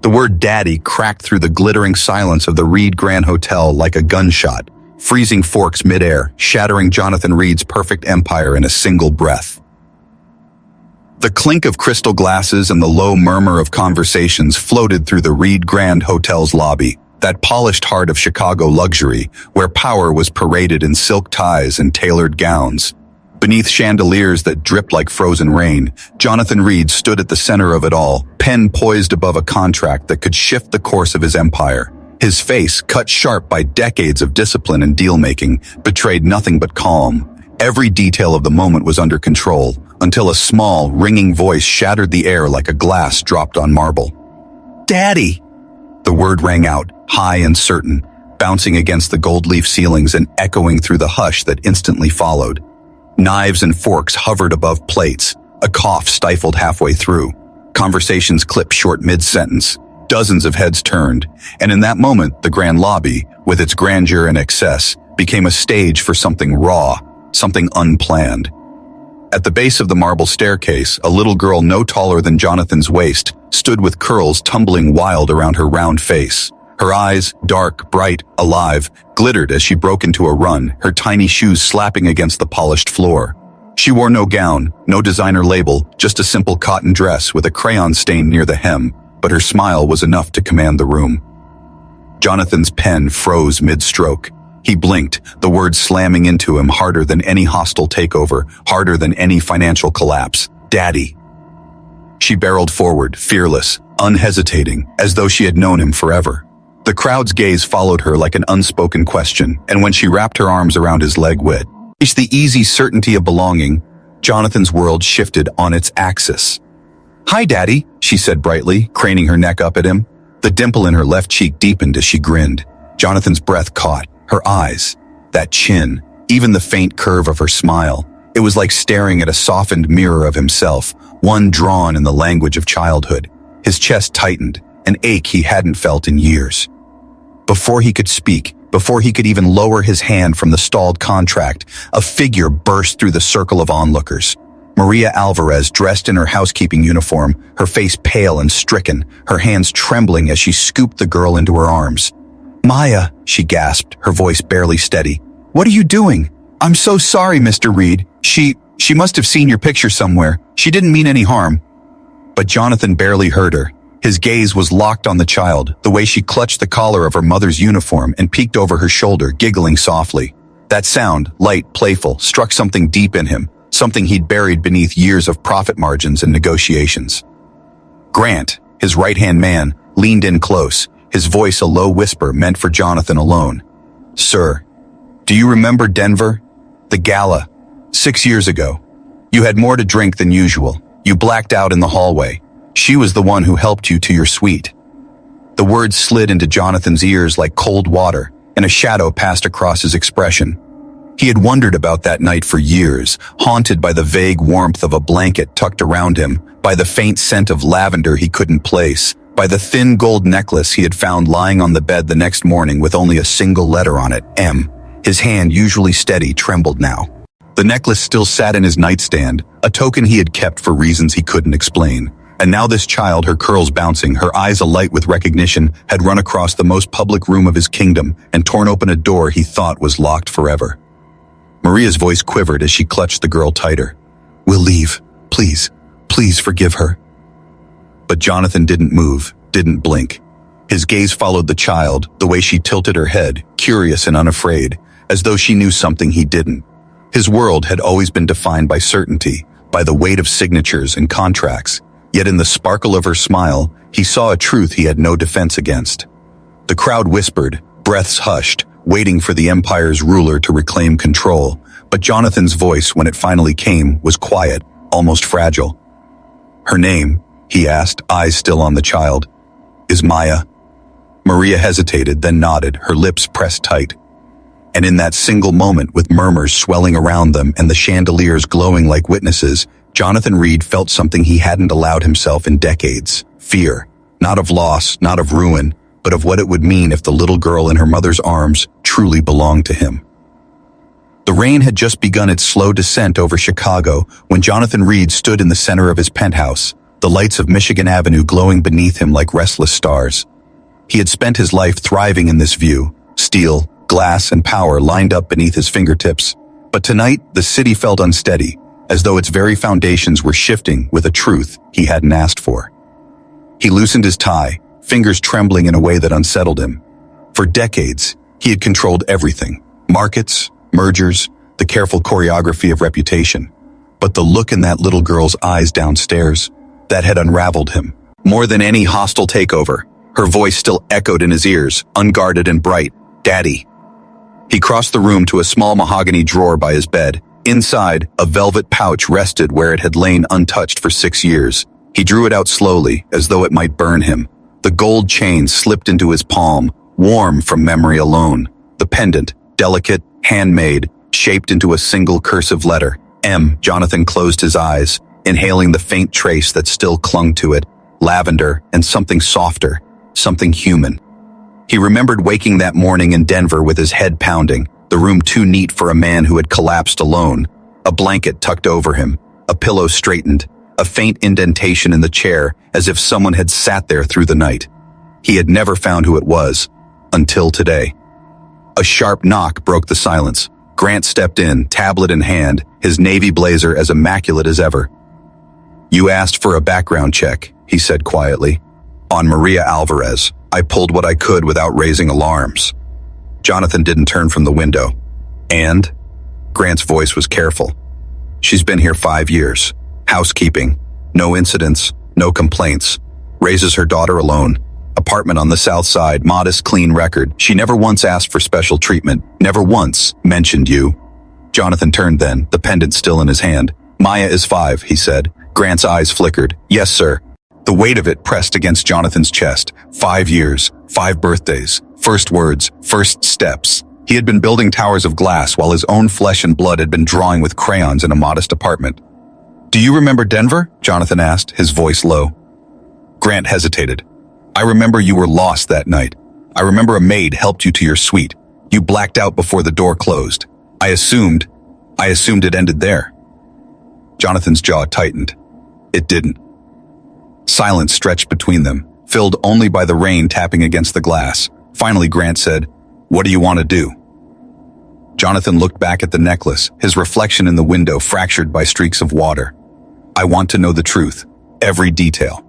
The word daddy cracked through the glittering silence of the Reed Grand Hotel like a gunshot, freezing forks midair, shattering Jonathan Reed's perfect empire in a single breath. The clink of crystal glasses and the low murmur of conversations floated through the Reed Grand Hotel's lobby, that polished heart of Chicago luxury, where power was paraded in silk ties and tailored gowns. Beneath chandeliers that dripped like frozen rain, Jonathan Reed stood at the center of it all, pen poised above a contract that could shift the course of his empire. His face, cut sharp by decades of discipline and deal-making, betrayed nothing but calm. Every detail of the moment was under control, until a small, ringing voice shattered the air like a glass dropped on marble. "Daddy!" The word rang out, high and certain, bouncing against the gold-leaf ceilings and echoing through the hush that instantly followed. Knives and forks hovered above plates, a cough stifled halfway through. Conversations clipped short mid-sentence. Dozens of heads turned, and in that moment, the grand lobby, with its grandeur and excess, became a stage for something raw, something unplanned. At the base of the marble staircase, a little girl no taller than Jonathan's waist stood with curls tumbling wild around her round face. Her eyes, dark, bright, alive, glittered as she broke into a run, her tiny shoes slapping against the polished floor. She wore no gown, no designer label, just a simple cotton dress with a crayon stain near the hem, but her smile was enough to command the room. Jonathan's pen froze mid-stroke. He blinked, the words slamming into him harder than any hostile takeover, harder than any financial collapse. "Daddy." She barreled forward, fearless, unhesitating, as though she had known him forever. The crowd's gaze followed her like an unspoken question, and when she wrapped her arms around his leg with the easy certainty of belonging, Jonathan's world shifted on its axis. "Hi, Daddy," she said brightly, craning her neck up at him. The dimple in her left cheek deepened as she grinned. Jonathan's breath caught. Her eyes, that chin, even the faint curve of her smile. It was like staring at a softened mirror of himself, one drawn in the language of childhood. His chest tightened, an ache he hadn't felt in years. Before he could speak, before he could even lower his hand from the stalled contract, a figure burst through the circle of onlookers. Maria Alvarez, dressed in her housekeeping uniform, her face pale and stricken, her hands trembling as she scooped the girl into her arms. "Maya," she gasped, her voice barely steady. "What are you doing?" "I'm so sorry, Mr. Reed. She must have seen your picture somewhere. She didn't mean any harm." But Jonathan barely heard her. His gaze was locked on the child, the way she clutched the collar of her mother's uniform and peeked over her shoulder, giggling softly. That sound, light, playful, struck something deep in him, something he'd buried beneath years of profit margins and negotiations. Grant, his right-hand man, leaned in close, his voice a low whisper meant for Jonathan alone. "Sir, do you remember Denver? The gala, 6 years ago. You had more to drink than usual. You blacked out in the hallway. She was the one who helped you to your suite." The words slid into Jonathan's ears like cold water, and a shadow passed across his expression. He had wondered about that night for years, haunted by the vague warmth of a blanket tucked around him, by the faint scent of lavender he couldn't place, by the thin gold necklace he had found lying on the bed the next morning with only a single letter on it, M. His hand, usually steady, trembled now. The necklace still sat in his nightstand, a token he had kept for reasons he couldn't explain. And now this child, her curls bouncing, her eyes alight with recognition, had run across the most public room of his kingdom and torn open a door he thought was locked forever. Maria's voice quivered as she clutched the girl tighter. "We'll leave. Please, please forgive her." But Jonathan didn't move, didn't blink. His gaze followed the child, the way she tilted her head, curious and unafraid, as though she knew something he didn't. His world had always been defined by certainty, by the weight of signatures and contracts. Yet in the sparkle of her smile, he saw a truth he had no defense against. The crowd whispered, breaths hushed, waiting for the empire's ruler to reclaim control. But Jonathan's voice, when it finally came, was quiet, almost fragile. "Her name," he asked, eyes still on the child, "is Maya." Maria hesitated, then nodded, her lips pressed tight. And in that single moment, with murmurs swelling around them and the chandeliers glowing like witnesses, Jonathan Reed felt something he hadn't allowed himself in decades. Fear. Not of loss, not of ruin, but of what it would mean if the little girl in her mother's arms truly belonged to him. The rain had just begun its slow descent over Chicago when Jonathan Reed stood in the center of his penthouse, the lights of Michigan Avenue glowing beneath him like restless stars. He had spent his life thriving in this view, steel, glass, and power lined up beneath his fingertips. But tonight, the city felt unsteady, as though its very foundations were shifting with a truth he hadn't asked for. He loosened his tie, fingers trembling in a way that unsettled him. For decades, he had controlled everything: markets, mergers, the careful choreography of reputation. But the look in that little girl's eyes downstairs, that had unraveled him. More than any hostile takeover, her voice still echoed in his ears, unguarded and bright. "Daddy." He crossed the room to a small mahogany drawer by his bed. Inside, a velvet pouch rested where it had lain untouched for 6 years. He drew it out slowly, as though it might burn him. The gold chain slipped into his palm, warm from memory alone. The pendant, delicate, handmade, shaped into a single cursive letter, M. Jonathan closed his eyes, inhaling the faint trace that still clung to it, lavender and something softer, something human. He remembered waking that morning in Denver with his head pounding, the room too neat for a man who had collapsed alone. A blanket tucked over him, a pillow straightened, a faint indentation in the chair as if someone had sat there through the night. He had never found who it was, until today. A sharp knock broke the silence. Grant stepped in, tablet in hand, his navy blazer as immaculate as ever. "You asked for a background check," he said quietly. "On Maria Alvarez. I pulled what I could without raising alarms." Jonathan didn't turn from the window. "And?" Grant's voice was careful. "She's been here 5 years. Housekeeping. No incidents, no complaints. Raises her daughter alone. Apartment on the south side, modest, clean record. She never once asked for special treatment. Never once mentioned you." Jonathan turned then, the pendant still in his hand. "Maya is 5, he said. Grant's eyes flickered. "Yes, sir." The weight of it pressed against Jonathan's chest. 5 years, 5 birthdays, first words, first steps. He had been building towers of glass while his own flesh and blood had been drawing with crayons in a modest apartment. "Do you remember Denver?" Jonathan asked, his voice low. Grant hesitated. "I remember you were lost that night. I remember a maid helped you to your suite. You blacked out before the door closed. I assumed it ended there." Jonathan's jaw tightened. It didn't. Silence stretched between them, filled only by the rain tapping against the glass. Finally, Grant said, "What do you want to do?" Jonathan looked back at the necklace, his reflection in the window fractured by streaks of water. "I want to know the truth, every detail."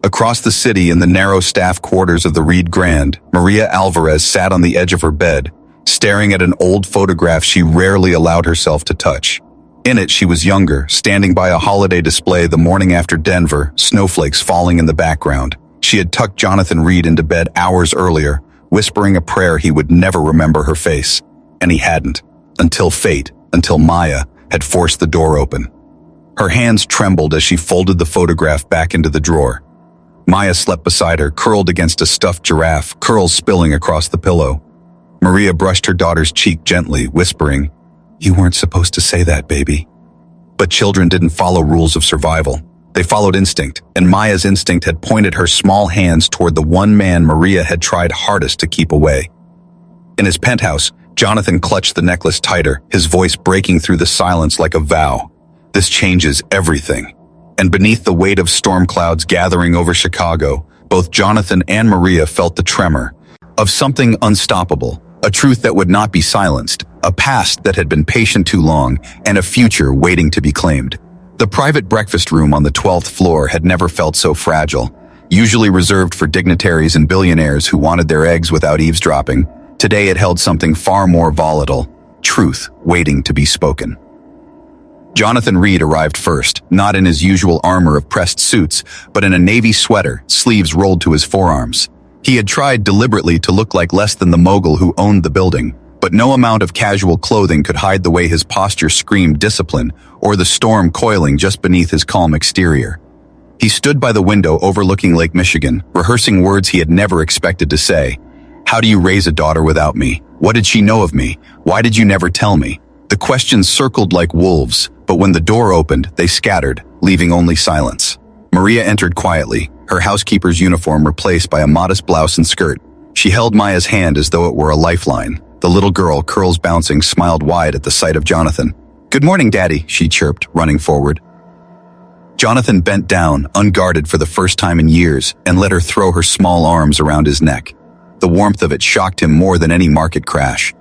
Across the city in the narrow staff quarters of the Reed Grand, Maria Alvarez sat on the edge of her bed, staring at an old photograph she rarely allowed herself to touch. In it, she was younger, standing by a holiday display the morning after Denver, snowflakes falling in the background. She had tucked Jonathan Reed into bed hours earlier, whispering a prayer he would never remember her face. And he hadn't, until fate, until Maya, had forced the door open. Her hands trembled as she folded the photograph back into the drawer. Maya slept beside her, curled against a stuffed giraffe, curls spilling across the pillow. Maria brushed her daughter's cheek gently, whispering, "You weren't supposed to say that, baby." But children didn't follow rules of survival. They followed instinct, and Maya's instinct had pointed her small hands toward the one man Maria had tried hardest to keep away. In his penthouse, Jonathan clutched the necklace tighter, his voice breaking through the silence like a vow. "This changes everything." And beneath the weight of storm clouds gathering over Chicago, both Jonathan and Maria felt the tremor of something unstoppable, a truth that would not be silenced, a past that had been patient too long, and a future waiting to be claimed. The private breakfast room on the 12th floor had never felt so fragile. Usually reserved for dignitaries and billionaires who wanted their eggs without eavesdropping, today it held something far more volatile, truth waiting to be spoken. Jonathan Reed arrived first, not in his usual armor of pressed suits, but in a navy sweater, sleeves rolled to his forearms. He had tried deliberately to look like less than the mogul who owned the building, but no amount of casual clothing could hide the way his posture screamed discipline or the storm coiling just beneath his calm exterior. He stood by the window overlooking Lake Michigan, rehearsing words he had never expected to say. "How do you raise a daughter without me? What did she know of me? Why did you never tell me?" The questions circled like wolves, but when the door opened, they scattered, leaving only silence. Maria entered quietly, her housekeeper's uniform replaced by a modest blouse and skirt. She held Maya's hand as though it were a lifeline. The little girl, curls bouncing, smiled wide at the sight of Jonathan. "Good morning, Daddy," she chirped, running forward. Jonathan bent down, unguarded for the first time in years, and let her throw her small arms around his neck. The warmth of it shocked him more than any market crash.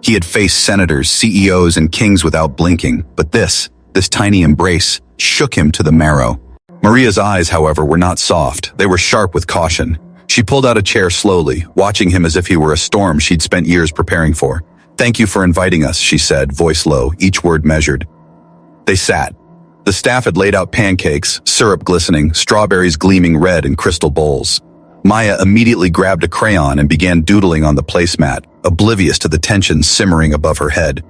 He had faced senators, CEOs, and kings without blinking, but this tiny embrace, shook him to the marrow. Maria's eyes, however, were not soft. They were sharp with caution. She pulled out a chair slowly, watching him as if he were a storm she'd spent years preparing for. "Thank you for inviting us," she said, voice low, each word measured. They sat. The staff had laid out pancakes, syrup glistening, strawberries gleaming red in crystal bowls. Maya immediately grabbed a crayon and began doodling on the placemat, oblivious to the tension simmering above her head.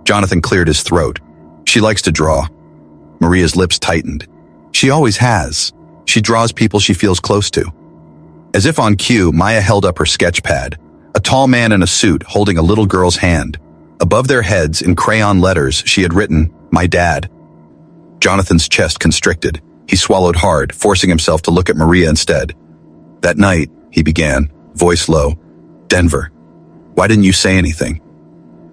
Jonathan cleared his throat. "She likes to draw." Maria's lips tightened. "She always has. She draws people she feels close to." As if on cue, Maya held up her sketch pad. A tall man in a suit holding a little girl's hand. Above their heads, in crayon letters, she had written, "My dad." Jonathan's chest constricted. He swallowed hard, forcing himself to look at Maria instead. "That night," he began, voice low. "Denver. Why didn't you say anything?"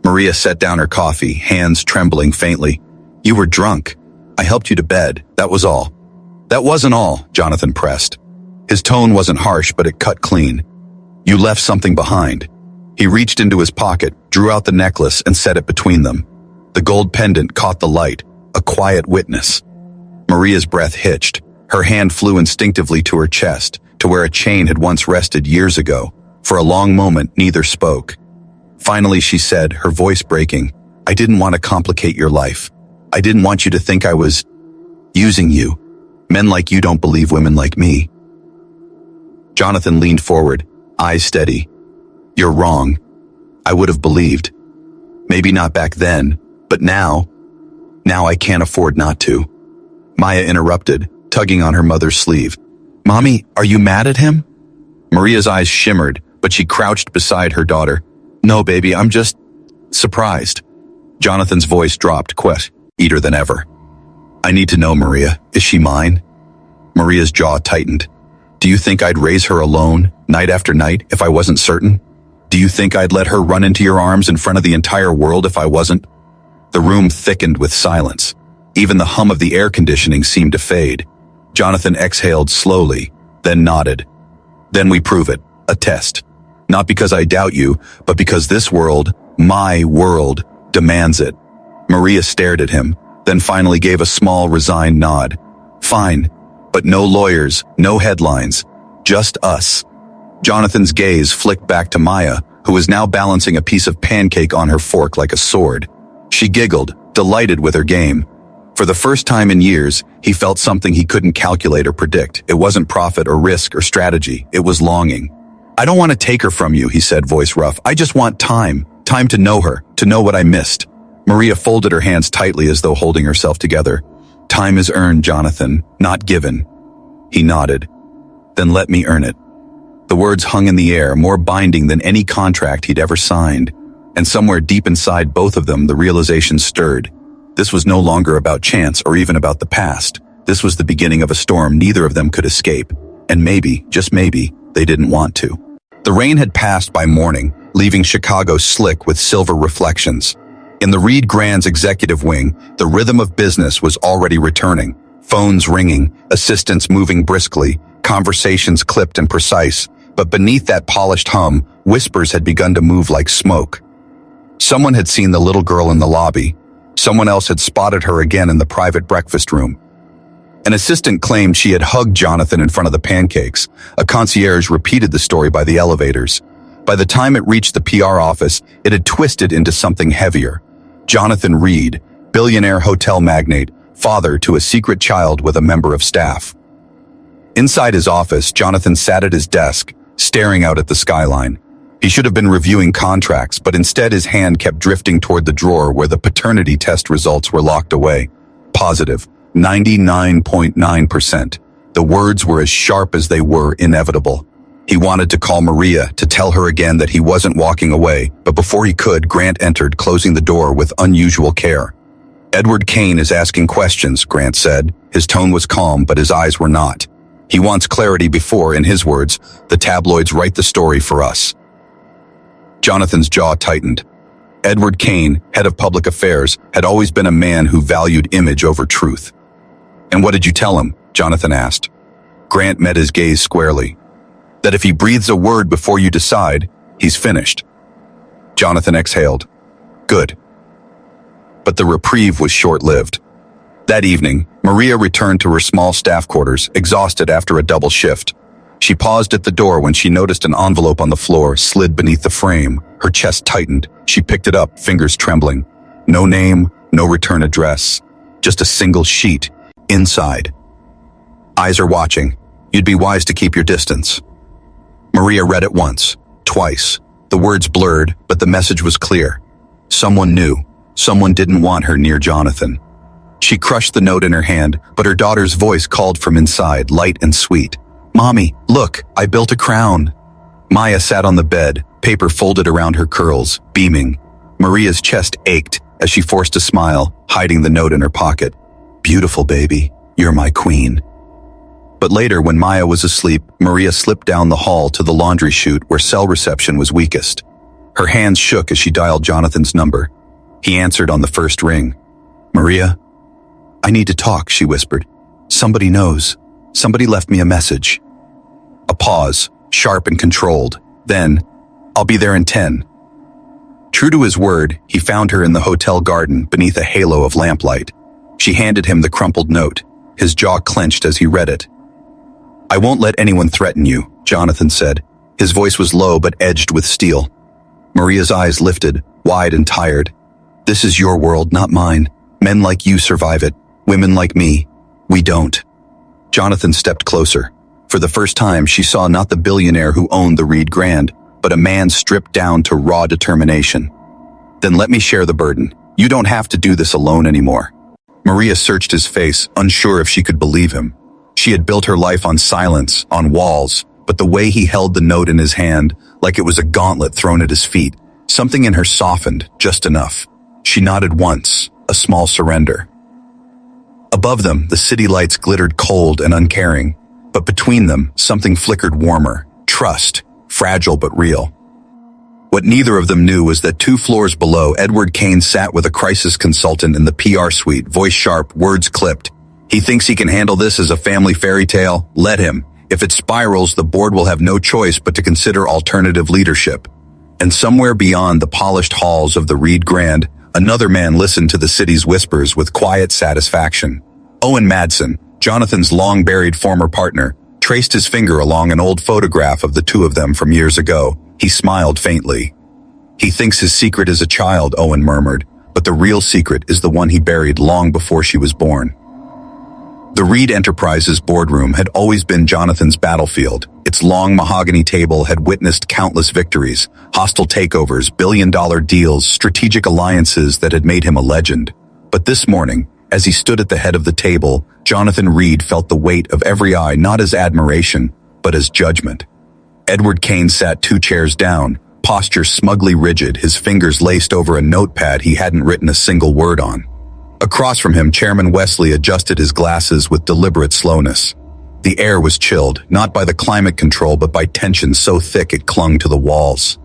Maria set down her coffee, hands trembling faintly. "You were drunk. I helped you to bed. That was all." "That wasn't all," Jonathan pressed. His tone wasn't harsh, but it cut clean. "You left something behind." He reached into his pocket, drew out the necklace, and set it between them. The gold pendant caught the light, a quiet witness. Maria's breath hitched. Her hand flew instinctively to her chest, to where a chain had once rested years ago. For a long moment, neither spoke. Finally, she said, her voice breaking, "I didn't want to complicate your life. I didn't want you to think I was using you. Men like you don't believe women like me." Jonathan leaned forward, eyes steady. "You're wrong. I would have believed. Maybe not back then, but now I can't afford not to." Maya interrupted, tugging on her mother's sleeve. "Mommy, are you mad at him?" Maria's eyes shimmered, but she crouched beside her daughter. "No, baby, I'm just surprised." Jonathan's voice dropped, quieter than ever. "I need to know, Maria. Is she mine?" Maria's jaw tightened. "Do you think I'd raise her alone, night after night, if I wasn't certain? Do you think I'd let her run into your arms in front of the entire world if I wasn't?" The room thickened with silence. Even the hum of the air conditioning seemed to fade. Jonathan exhaled slowly, then nodded. "Then we prove it. A test. Not because I doubt you, but because this world, my world, demands it." Maria stared at him, then finally gave a small, resigned nod. "Fine. But no lawyers, no headlines. Just us." Jonathan's gaze flicked back to Maya, who was now balancing a piece of pancake on her fork like a sword. She giggled, delighted with her game. For the first time in years, he felt something he couldn't calculate or predict. It wasn't profit or risk or strategy. It was longing. "I don't want to take her from you," he said, voice rough. "I just want time. Time to know her, to know what I missed." Maria folded her hands tightly as though holding herself together. "Time is earned, Jonathan, not given." He nodded. "Then let me earn it." The words hung in the air, more binding than any contract he'd ever signed. And somewhere deep inside both of them, the realization stirred. This was no longer about chance or even about the past. This was the beginning of a storm neither of them could escape. And maybe, just maybe, they didn't want to. The rain had passed by morning, leaving Chicago slick with silver reflections. In the Reed Grand's executive wing, the rhythm of business was already returning. Phones ringing, assistants moving briskly, conversations clipped and precise. But beneath that polished hum, whispers had begun to move like smoke. Someone had seen the little girl in the lobby. Someone else had spotted her again in the private breakfast room. An assistant claimed she had hugged Jonathan in front of the pancakes. A concierge repeated the story by the elevators. By the time it reached the PR office, it had twisted into something heavier. Jonathan Reed, billionaire hotel magnate, father to a secret child with a member of staff. Inside his office, Jonathan sat at his desk, staring out at the skyline. He should have been reviewing contracts, but instead his hand kept drifting toward the drawer where the paternity test results were locked away. Positive, 99.9%. The words were as sharp as they were inevitable. He wanted to call Maria to tell her again that he wasn't walking away, but before he could, Grant entered, closing the door with unusual care. "Edward Kane is asking questions," Grant said. His tone was calm, but his eyes were not. "He wants clarity before, in his words, the tabloids write the story for us." Jonathan's jaw tightened. Edward Kane, head of public affairs, had always been a man who valued image over truth. And what did you tell him? Jonathan asked. Grant met his gaze squarely. That if he breathes a word before you decide, he's finished. Jonathan exhaled. Good. But the reprieve was short-lived. That evening, Maria returned to her small staff quarters, exhausted after a double shift. She paused at the door when she noticed an envelope on the floor slid beneath the frame. Her chest tightened. She picked it up, fingers trembling. No name, no return address. Just a single sheet. Inside. Eyes are watching. You'd be wise to keep your distance. Maria read it once, twice. The words blurred, but the message was clear. Someone knew. Someone didn't want her near Jonathan. She crushed the note in her hand, but her daughter's voice called from inside, light and sweet. Mommy, look, I built a crown. Maya sat on the bed, paper folded around her curls, beaming. Maria's chest ached as she forced a smile, hiding the note in her pocket. Beautiful baby, you're my queen. But later, when Maya was asleep, Maria slipped down the hall to the laundry chute where cell reception was weakest. Her hands shook as she dialed Jonathan's number. He answered on the first ring. Maria? I need to talk, she whispered. Somebody knows. Somebody left me a message. A pause, sharp and controlled. Then, I'll be there in 10. True to his word, he found her in the hotel garden beneath a halo of lamplight. She handed him the crumpled note. His jaw clenched as he read it. I won't let anyone threaten you, Jonathan said. His voice was low but edged with steel. Maria's eyes lifted, wide and tired. This is your world, not mine. Men like you survive it. Women like me, we don't. Jonathan stepped closer. For the first time, she saw not the billionaire who owned the Reed Grand, but a man stripped down to raw determination. Then let me share the burden. You don't have to do this alone anymore. Maria searched his face, unsure if she could believe him. She had built her life on silence, on walls, but the way he held the note in his hand, like it was a gauntlet thrown at his feet, something in her softened, just enough. She nodded once, a small surrender. Above them, the city lights glittered cold and uncaring, but between them, something flickered warmer, trust, fragile but real. What neither of them knew was that 2 floors below, Edward Kane sat with a crisis consultant in the PR suite, voice sharp, words clipped. He thinks he can handle this as a family fairy tale? Let him. If it spirals, the board will have no choice but to consider alternative leadership. And somewhere beyond the polished halls of the Reed Grand, another man listened to the city's whispers with quiet satisfaction. Owen Madsen, Jonathan's long-buried former partner, traced his finger along an old photograph of the two of them from years ago. He smiled faintly. He thinks his secret is a child, Owen murmured, but the real secret is the one he buried long before she was born. The Reed Enterprises boardroom had always been Jonathan's battlefield. Its long mahogany table had witnessed countless victories, hostile takeovers, billion-dollar deals, strategic alliances that had made him a legend. But this morning, as he stood at the head of the table, Jonathan Reed felt the weight of every eye not as admiration, but as judgment. Edward Kane sat 2 chairs down, posture smugly rigid, his fingers laced over a notepad he hadn't written a single word on. Across from him, Chairman Wesley adjusted his glasses with deliberate slowness. The air was chilled, not by the climate control, but by tension so thick it clung to the walls.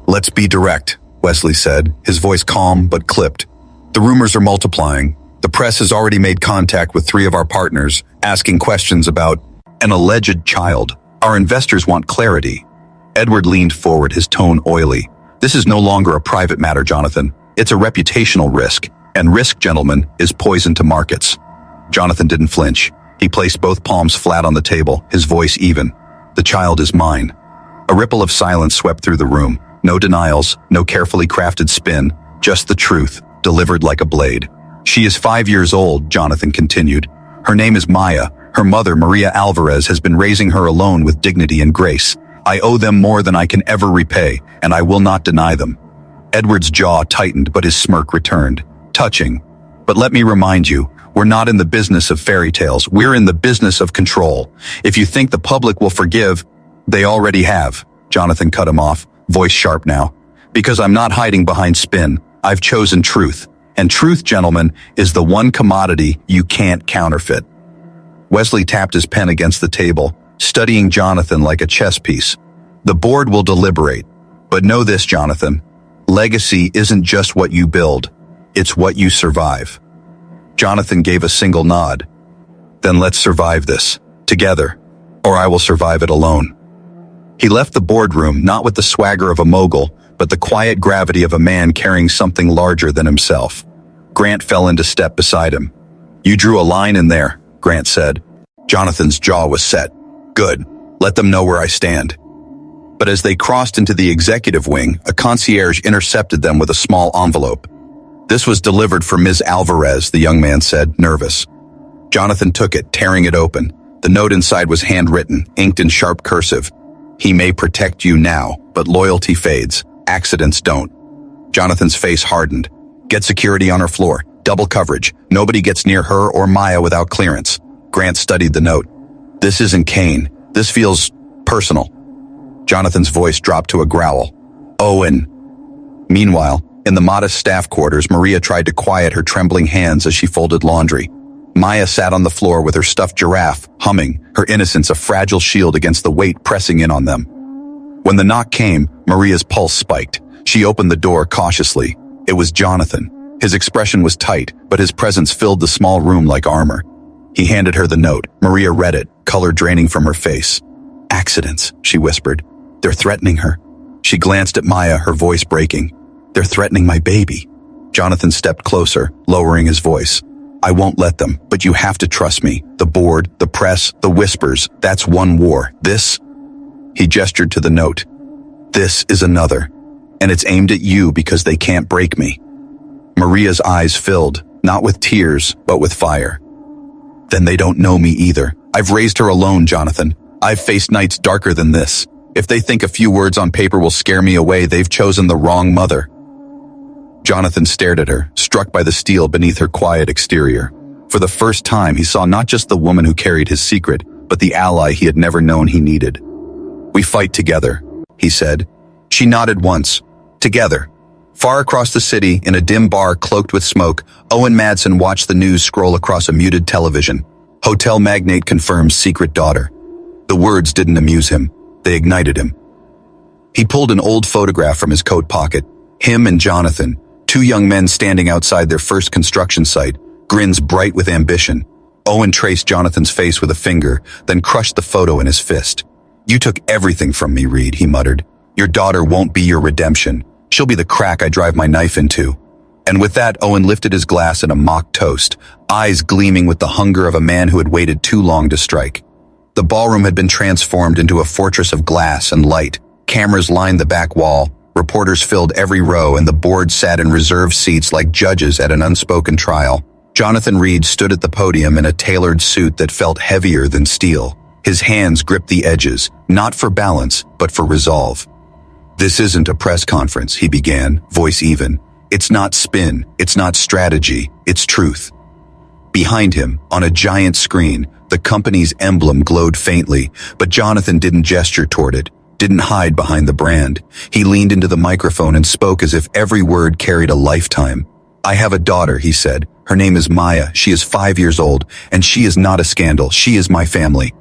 Let's be direct, Wesley said, his voice calm but clipped. The rumors are multiplying. The press has already made contact with 3 of our partners, asking questions about an alleged child. Our investors want clarity. Edward leaned forward, his tone oily. This is no longer a private matter, Jonathan. It's a reputational risk. And risk, gentlemen, is poison to markets. Jonathan didn't flinch. He placed both palms flat on the table, his voice even. The child is mine. A ripple of silence swept through the room. No denials, no carefully crafted spin, just the truth, delivered like a blade. She is 5 years old, Jonathan continued. Her name is Maya. Her mother, Maria Alvarez, has been raising her alone with dignity and grace. I owe them more than I can ever repay, and I will not deny them. Edward's jaw tightened, but his smirk returned. Touching. But let me remind you, we're not in the business of fairy tales. We're in the business of control. If you think the public will forgive, they already have. Jonathan cut him off, voice sharp now. Because I'm not hiding behind spin. I've chosen truth. And truth, gentlemen, is the one commodity you can't counterfeit. Wesley tapped his pen against the table, studying Jonathan like a chess piece. The board will deliberate. But know this, Jonathan. Legacy isn't just what you build. It's what you survive. Jonathan gave a single nod. Then let's survive this, together, or I will survive it alone. He left the boardroom not with the swagger of a mogul, but the quiet gravity of a man carrying something larger than himself. Grant fell into step beside him. You drew a line in there, Grant said. Jonathan's jaw was set. Good. Let them know where I stand. But as they crossed into the executive wing, a concierge intercepted them with a small envelope. This was delivered for Ms. Alvarez, the young man said, nervous. Jonathan took it, tearing it open. The note inside was handwritten, inked in sharp cursive. He may protect you now, but loyalty fades. Accidents don't. Jonathan's face hardened. Get security on her floor. Double coverage. Nobody gets near her or Maya without clearance. Grant studied the note. This isn't Kane. This feels personal. Jonathan's voice dropped to a growl. Owen. Meanwhile, in the modest staff quarters, Maria tried to quiet her trembling hands as she folded laundry. Maya sat on the floor with her stuffed giraffe, humming, her innocence a fragile shield against the weight pressing in on them. When the knock came, Maria's pulse spiked. She opened the door cautiously. It was Jonathan. His expression was tight, but his presence filled the small room like armor. He handed her the note. Maria read it, color draining from her face. Accidents, she whispered. They're threatening her. She glanced at Maya, her voice breaking. They're threatening my baby. Jonathan stepped closer, lowering his voice. I won't let them, but you have to trust me. The board, the press, the whispers, that's one war. This, he gestured to the note. This is another, and it's aimed at you because they can't break me. Maria's eyes filled, not with tears, but with fire. Then they don't know me either. I've raised her alone, Jonathan. I've faced nights darker than this. If they think a few words on paper will scare me away, they've chosen the wrong mother. Jonathan stared at her, struck by the steel beneath her quiet exterior. For the first time, he saw not just the woman who carried his secret, but the ally he had never known he needed. We fight together, he said. She nodded once. Together. Far across the city, in a dim bar cloaked with smoke, Owen Madsen watched the news scroll across a muted television. Hotel magnate confirms secret daughter. The words didn't amuse him. They ignited him. He pulled an old photograph from his coat pocket. Him and Jonathan, two young men standing outside their first construction site, grins bright with ambition. Owen traced Jonathan's face with a finger, then crushed the photo in his fist. You took everything from me, Reed, he muttered. Your daughter won't be your redemption. She'll be the crack I drive my knife into. And with that, Owen lifted his glass in a mock toast, eyes gleaming with the hunger of a man who had waited too long to strike. The ballroom had been transformed into a fortress of glass and light. Cameras lined the back wall, reporters filled every row, and the board sat in reserved seats like judges at an unspoken trial. Jonathan Reed stood at the podium in a tailored suit that felt heavier than steel. His hands gripped the edges, not for balance, but for resolve. This isn't a press conference, he began, voice even. It's not spin, it's not strategy, it's truth. Behind him, on a giant screen, the company's emblem glowed faintly, but Jonathan didn't gesture toward it, didn't hide behind the brand. He leaned into the microphone and spoke as if every word carried a lifetime. I have a daughter, he said. Her name is Maya. She is 5 years old, and she is not a scandal. She is my family.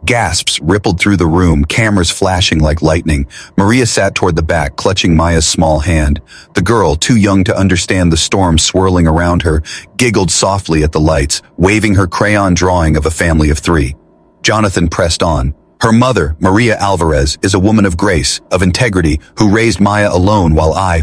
Gasps rippled through the room, cameras flashing like lightning. Maria sat toward the back, clutching Maya's small hand. The girl, too young to understand the storm swirling around her, giggled softly at the lights, waving her crayon drawing of a family of 3. Jonathan pressed on. Her mother, Maria Alvarez, is a woman of grace, of integrity, who raised Maya alone while I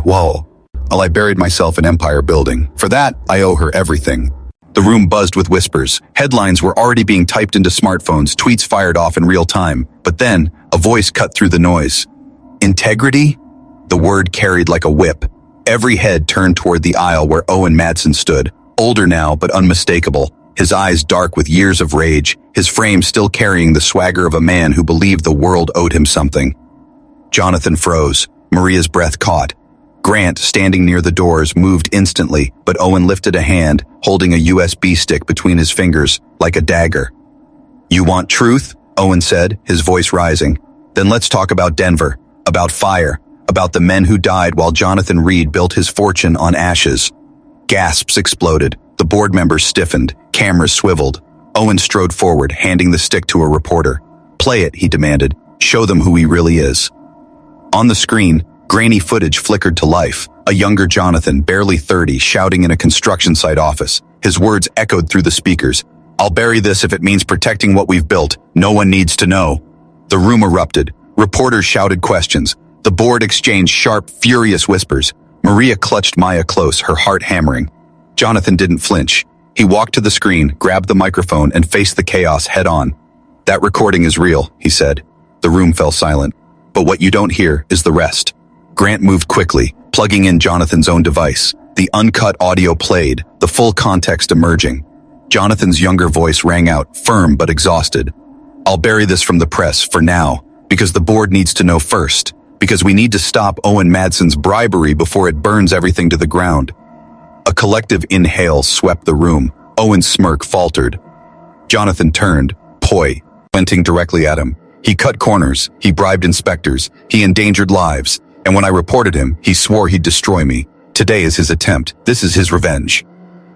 buried myself in Empire Building. For that, I owe her everything. The room buzzed with whispers. Headlines were already being typed into smartphones, tweets fired off in real time. But then, a voice cut through the noise. Integrity? The word carried like a whip. Every head turned toward the aisle where Owen Madsen stood, older now but unmistakable, his eyes dark with years of rage, his frame still carrying the swagger of a man who believed the world owed him something. Jonathan froze. Maria's breath caught. Grant, standing near the doors, moved instantly, but Owen lifted a hand, holding a USB stick between his fingers, like a dagger. You want truth? Owen said, his voice rising. Then let's talk about Denver, about fire, about the men who died while Jonathan Reed built his fortune on ashes. Gasps exploded. The board members stiffened, cameras swiveled. Owen strode forward, handing the stick to a reporter. Play it, he demanded. Show them who he really is. On the screen, grainy footage flickered to life. A younger Jonathan, barely 30, shouting in a construction site office. His words echoed through the speakers. I'll bury this if it means protecting what we've built. No one needs to know. The room erupted. Reporters shouted questions. The board exchanged sharp, furious whispers. Maria clutched Maya close, her heart hammering. Jonathan didn't flinch. He walked to the screen, grabbed the microphone, and faced the chaos head-on. "That recording is real," he said. The room fell silent. "But what you don't hear is the rest." Grant moved quickly, plugging in Jonathan's own device. The uncut audio played, the full context emerging. Jonathan's younger voice rang out, firm but exhausted. "I'll bury this from the press, for now, because the board needs to know first, because we need to stop Owen Madsen's bribery before it burns everything to the ground." A collective inhale swept the room. Owen's smirk faltered. Jonathan turned, pointing directly at him. He cut corners, he bribed inspectors, he endangered lives, and when I reported him, he swore he'd destroy me. Today is his attempt. This is his revenge.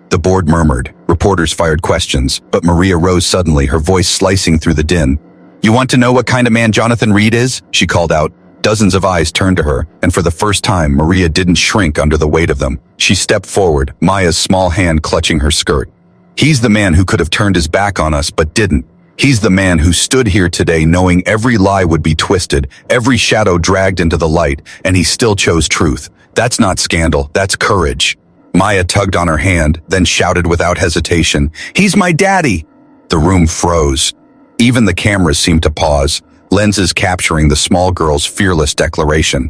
The board murmured. Reporters fired questions, but Maria rose suddenly, her voice slicing through the din. "You want to know what kind of man Jonathan Reed is?" she called out. Dozens of eyes turned to her, and for the first time, Maria didn't shrink under the weight of them. She stepped forward, Maya's small hand clutching her skirt. "He's the man who could have turned his back on us, but didn't. He's the man who stood here today knowing every lie would be twisted, every shadow dragged into the light, and he still chose truth. That's not scandal, that's courage." Maya tugged on her hand, then shouted without hesitation, "He's my daddy!" The room froze. Even the cameras seemed to pause, lenses capturing the small girl's fearless declaration.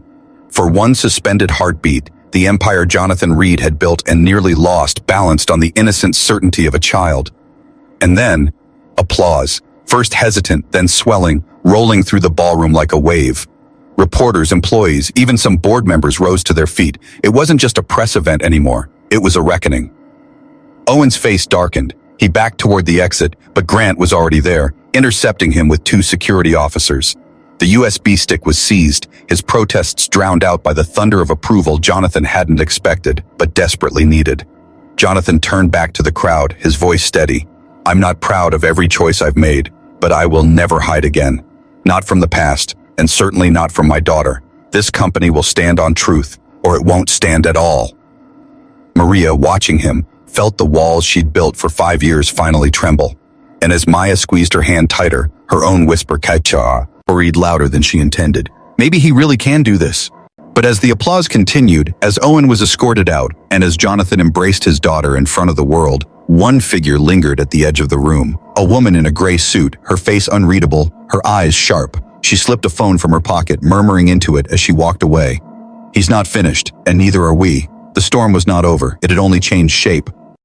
For one suspended heartbeat, the empire Jonathan Reed had built and nearly lost balanced on the innocent certainty of a child. And then, applause, first hesitant, then swelling, rolling through the ballroom like a wave. Reporters, employees, even some board members rose to their feet. It wasn't just a press event anymore. It was a reckoning. Owen's face darkened. He backed toward the exit, but Grant was already there, intercepting him with 2 security officers. The USB stick was seized, his protests drowned out by the thunder of approval Jonathan hadn't expected, but desperately needed. Jonathan turned back to the crowd, his voice steady. "I'm not proud of every choice I've made, but I will never hide again. Not from the past, and certainly not from my daughter. This company will stand on truth, or it won't stand at all." Maria, watching him, felt the walls she'd built for 5 years finally tremble. And as Maya squeezed her hand tighter, her own whisper worried louder than she intended. Maybe he really can do this. But as the applause continued, as Owen was escorted out, and as Jonathan embraced his daughter in front of the world, one figure lingered at the edge of the room. A woman in a gray suit, her face unreadable, her eyes sharp. She slipped a phone from her pocket, murmuring into it as she walked away. "He's not finished, and neither are we." The storm was not over, it had only changed shape.